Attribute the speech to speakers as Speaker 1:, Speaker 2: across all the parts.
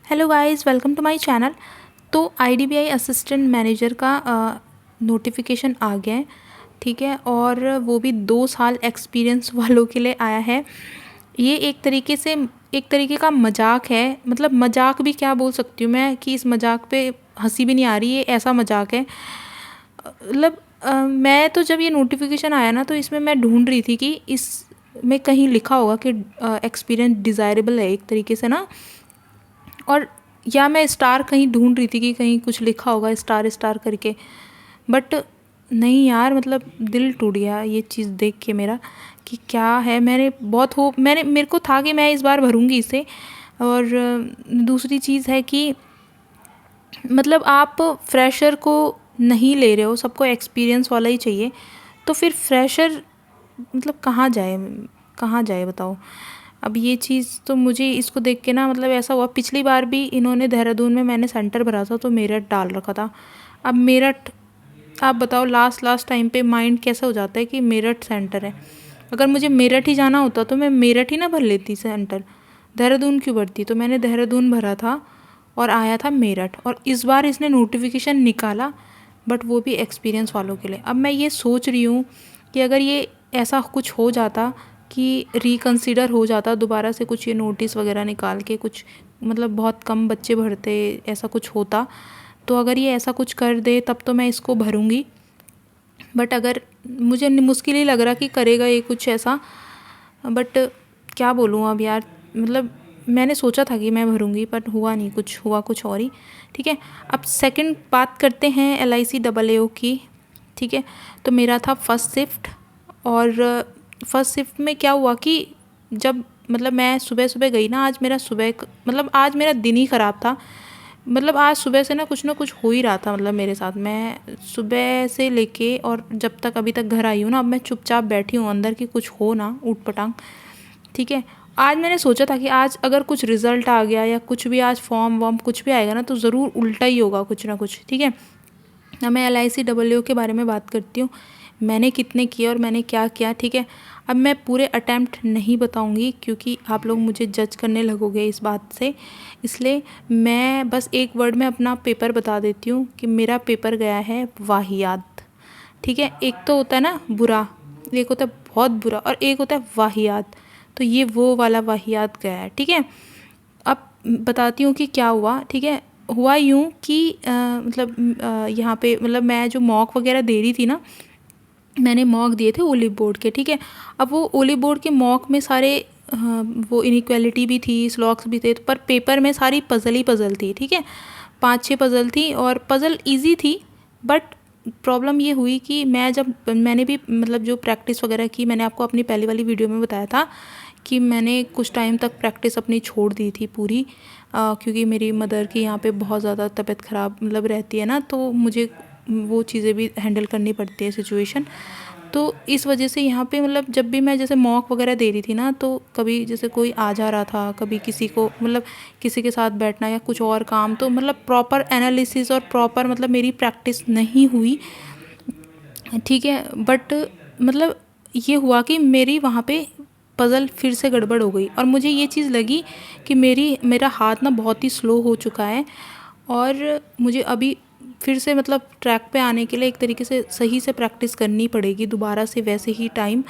Speaker 1: Hello guys, welcome to my channel. तो IDBI assistant manager का notification आ गया है, ठीक है। और वो भी 2 साल एक्सपीरियंस वालों के लिए आया है। ये एक तरीके का मजाक है। मतलब मजाक भी क्या बोल सकती हूँ मैं कि इस मजाक पे हंसी भी नहीं आ रही, ये ऐसा मजाक है। मतलब मैं तो जब ये नोटिफिकेशन आया ना, तो इसमें मैं ढूंढ रही थी कि इस में कहीं लिखा होगा कि एक्सपीरियंस डिज़ायरेबल है एक तरीके से ना। और या मैं स्टार कहीं ढूंढ रही थी कि कहीं कुछ लिखा होगा स्टार स्टार करके, बट नहीं यार। मतलब दिल टूट गया ये चीज़ देख के मेरा कि क्या है। मेरे को था कि मैं इस बार भरूंगी इसे। और दूसरी चीज़ है कि मतलब आप फ्रेशर को नहीं ले रहे हो, सबको एक्सपीरियंस वाला ही चाहिए। तो फिर फ्रेशर मतलब कहाँ जाए बताओ। अब ये चीज़ तो मुझे इसको देख के ना, मतलब ऐसा हुआ। पिछली बार भी इन्होंने देहरादून में मैंने सेंटर भरा था तो मेरठ डाल रखा था। अब मेरठ, आप बताओ लास्ट टाइम पे माइंड कैसा हो जाता है कि मेरठ सेंटर है। अगर मुझे मेरठ ही जाना होता तो मैं मेरठ ही ना भर लेती सेंटर, देहरादून क्यों भरती। तो मैंने देहरादून भरा था और आया था मेरठ। और इस बार इसने नोटिफिकेशन निकाला, बट वो भी एक्सपीरियंस वालों के लिए। अब मैं ये सोच रही हूँ कि अगर ये ऐसा कुछ हो जाता कि रिकंसिडर हो जाता दोबारा से, कुछ ये नोटिस वगैरह निकाल के, कुछ मतलब बहुत कम बच्चे भरते, ऐसा कुछ होता, तो अगर ये ऐसा कुछ कर दे तब तो मैं इसको भरूंगी। बट अगर मुझे मुश्किल ही लग रहा कि करेगा ये कुछ ऐसा। बट क्या बोलूँ अब यार। मतलब मैंने सोचा था कि मैं भरूंगी, पर हुआ नहीं, कुछ हुआ कुछ और ही। ठीक है। अब सेकंड बात करते हैं LIC AAO की। ठीक है। तो मेरा था फर्स्ट शिफ्ट। और फर्स्ट शिफ्ट में क्या हुआ कि जब मतलब मैं सुबह सुबह गई ना, मतलब आज मेरा दिन ही ख़राब था। मतलब आज सुबह से ना कुछ हो ही रहा था मतलब मेरे साथ। मैं सुबह से लेके और जब तक अभी तक घर आई हूँ ना, अब मैं चुपचाप बैठी हूँ अंदर कि कुछ हो ना ऊट पटांग। ठीक है। आज मैंने सोचा था कि आज अगर कुछ रिज़ल्ट आ गया या कुछ भी, आज फॉर्म वॉर्म कुछ भी आएगा ना, तो ज़रूर उल्टा ही होगा कुछ ना कुछ। ठीक है। अब मैं LIC AAO के बारे में बात करती हूँ, मैंने कितने किए और मैंने क्या किया। ठीक है। अब मैं पूरे अटैम्प्ट नहीं बताऊँगी क्योंकि आप लोग मुझे जज करने लगोगे इस बात से, इसलिए मैं बस एक वर्ड में अपना पेपर बता देती हूँ कि मेरा पेपर गया है वाहियात। ठीक है। एक तो होता है ना बुरा, एक होता है बहुत बुरा, और एक होता है वाहियात। तो ये वो वाला वाहियात गया है। ठीक है। अब बताती हूँ कि क्या हुआ। ठीक है। हुआ यूँ कि यहाँ पे मतलब मैं जो मॉक वगैरह दे रही थी ना, मैंने मॉक दिए थे ओलिव बोर्ड के। ठीक है। अब वो ओलिव बोर्ड के मॉक में सारे वो इनइक्वालिटी भी थी, स्लॉक्स भी थे, पर पेपर में सारी पज़ल ही पज़ल थी। ठीक है। 5-6 पज़ल थी और पज़ल इजी थी। बट प्रॉब्लम ये हुई कि मैंने भी मतलब जो प्रैक्टिस वगैरह की, मैंने आपको अपनी पहली वाली वीडियो में बताया था कि मैंने कुछ टाइम तक प्रैक्टिस अपनी छोड़ दी थी पूरी। क्योंकि मेरी मदर की यहाँ पे बहुत ज़्यादा तबीयत ख़राब मतलब रहती है ना, तो मुझे वो चीज़ें भी हैंडल करनी पड़ती है सिचुएशन। तो इस वजह से यहाँ पे मतलब जब भी मैं जैसे मॉक वगैरह दे रही थी ना, तो कभी जैसे कोई आ जा रहा था, कभी किसी को मतलब किसी के साथ बैठना या कुछ और काम, तो मतलब प्रॉपर एनालिसिस और प्रॉपर मतलब मेरी प्रैक्टिस नहीं हुई। ठीक है। बट मतलब ये हुआ कि मेरी वहाँ पे पज़ल फिर से गड़बड़ हो गई और मुझे ये चीज़ लगी कि मेरा हाथ ना बहुत ही स्लो हो चुका है। और मुझे अभी फिर से मतलब ट्रैक पे आने के लिए एक तरीके से सही से प्रैक्टिस करनी पड़ेगी, दोबारा से वैसे ही टाइम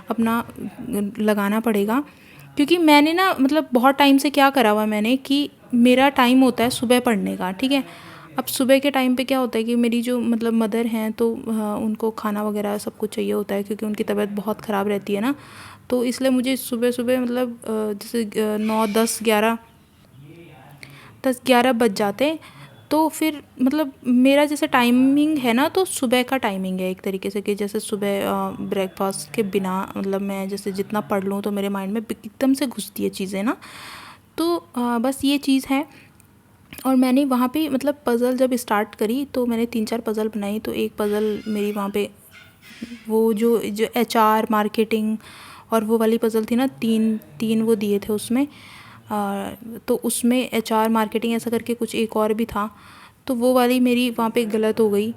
Speaker 1: अपना लगाना पड़ेगा। क्योंकि मैंने ना मतलब बहुत टाइम से क्या करा हुआ मैंने कि मेरा टाइम होता है सुबह पढ़ने का। ठीक है। अब सुबह के टाइम पे क्या होता है कि मेरी जो मतलब मदर हैं, तो उनको खाना वगैरह सब कुछ चाहिए होता है क्योंकि उनकी तबीयत बहुत ख़राब रहती है ना। तो इसलिए मुझे सुबह सुबह मतलब जैसे 9 10 11 बज जाते हैं। तो फिर मतलब मेरा जैसे टाइमिंग है ना, तो सुबह का टाइमिंग है एक तरीके से कि जैसे सुबह ब्रेकफास्ट के बिना मतलब मैं जैसे जितना पढ़ लूँ तो मेरे माइंड में एकदम से घुसती है चीज़ें ना। तो बस ये चीज़ है। और मैंने वहाँ पे मतलब पज़ल जब स्टार्ट करी तो मैंने 3-4 पज़ल बनाई। तो एक पज़ल मेरी वहाँ पे वो जो HR मार्केटिंग और वो वाली पज़ल थी ना, तीन तीन वो दिए थे उसमें। तो उसमें HR मार्केटिंग ऐसा करके कुछ एक और भी था, तो वो वाली मेरी वहाँ पे गलत हो गई।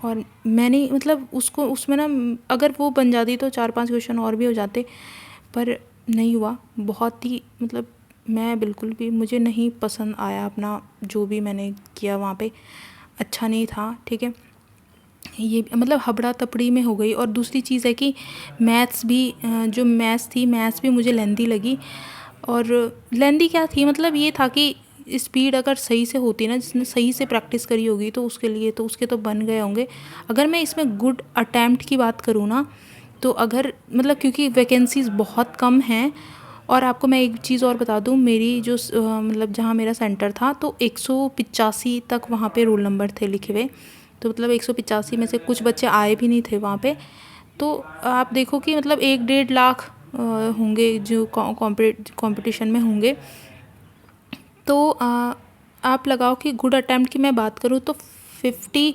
Speaker 1: और मैंने मतलब उसको उसमें ना, अगर वो बन जाती तो 4-5 क्वेश्चन और भी हो जाते, पर नहीं हुआ। बहुत ही मतलब मैं बिल्कुल भी, मुझे नहीं पसंद आया अपना जो भी मैंने किया वहाँ पे, अच्छा नहीं था। ठीक है, ये मतलब हबड़ा तपड़ी में हो गई। और दूसरी चीज़ है कि मैथ्स भी, जो मैथ्स भी मुझे लेंदी लगी। और लेंदी क्या थी, मतलब ये था कि स्पीड अगर सही से होती ना, जिसने सही से प्रैक्टिस करी होगी तो उसके लिए तो उसके तो बन गए होंगे। अगर मैं इसमें गुड अटैम्प्ट की बात करूँ ना, तो अगर मतलब क्योंकि वैकेंसीज़ बहुत कम हैं। और आपको मैं एक चीज़ और बता दूँ, मेरी जो मतलब जहाँ मेरा सेंटर था तो 185 तक वहाँ पे रोल नंबर थे लिखे हुए। तो मतलब 185 में से कुछ बच्चे आए भी नहीं थे वहाँ पे। तो आप देखो कि मतलब 1-1.5 लाख होंगे जो कंपटीशन में होंगे। तो आप लगाओ कि गुड अटैम्प्ट की मैं बात करूँ तो 55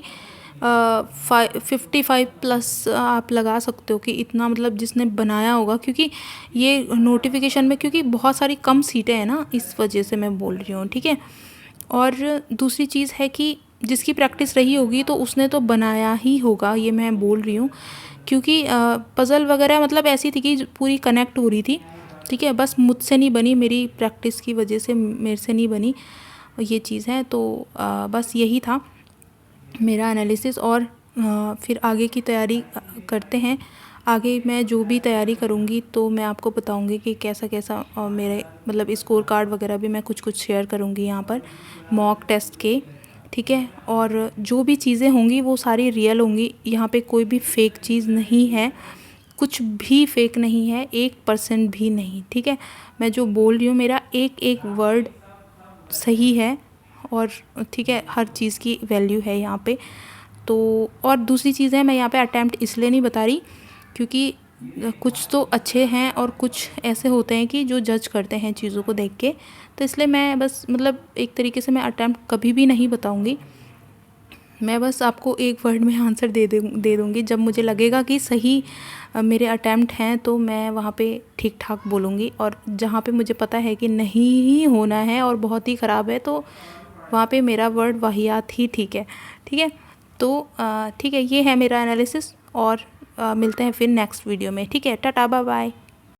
Speaker 1: प्लस आप लगा सकते हो कि इतना मतलब जिसने बनाया होगा। क्योंकि ये नोटिफिकेशन में क्योंकि बहुत सारी कम सीटें हैं ना, इस वजह से मैं बोल रही हूँ। ठीक है, और दूसरी चीज़ है कि जिसकी प्रैक्टिस रही होगी तो उसने तो बनाया ही होगा, ये मैं बोल रही हूँ। क्योंकि पज़ल वगैरह मतलब ऐसी थी कि पूरी कनेक्ट हो रही थी। ठीक है, बस मुझसे नहीं बनी, मेरी प्रैक्टिस की वजह से मेरे से नहीं बनी ये चीज़ है। तो बस यही था मेरा एनालिसिस। और फिर आगे की तैयारी करते हैं। आगे मैं जो भी तैयारी करूँगी तो मैं आपको बताऊँगी कि कैसा कैसा मेरे मतलब स्कोर कार्ड वगैरह भी मैं कुछ कुछ शेयर करूँगी यहाँ पर मॉक टेस्ट के। ठीक है, और जो भी चीज़ें होंगी वो सारी रियल होंगी, यहाँ पे कोई भी फेक चीज़ नहीं है, कुछ भी फेक नहीं है, 1% भी नहीं। ठीक है, मैं जो बोल रही हूँ मेरा एक एक वर्ड सही है। और ठीक है, हर चीज़ की वैल्यू है यहाँ पे। तो और दूसरी चीज़ है, मैं यहाँ पे अटैम्प्ट इसलिए नहीं बता रही क्योंकि कुछ तो अच्छे हैं और कुछ ऐसे होते हैं कि जो जज करते हैं चीज़ों को देख के। तो इसलिए मैं बस मतलब एक तरीके से मैं अटैम्प्ट कभी भी नहीं बताऊँगी। मैं बस आपको एक वर्ड में आंसर दे दूँगी। जब मुझे लगेगा कि सही मेरे अटैम्प्ट हैं तो मैं वहाँ पे ठीक ठाक बोलूँगी। और जहाँ पे मुझे पता है कि नहीं ही होना है और बहुत ही ख़राब है तो वहाँ पे मेरा वर्ड वाहियात ही ठीक है। ठीक है, तो ठीक है, ये है मेरा एनालिसिस। और मिलते हैं फिर नेक्स्ट वीडियो में। ठीक है, टाटा बाय बाय।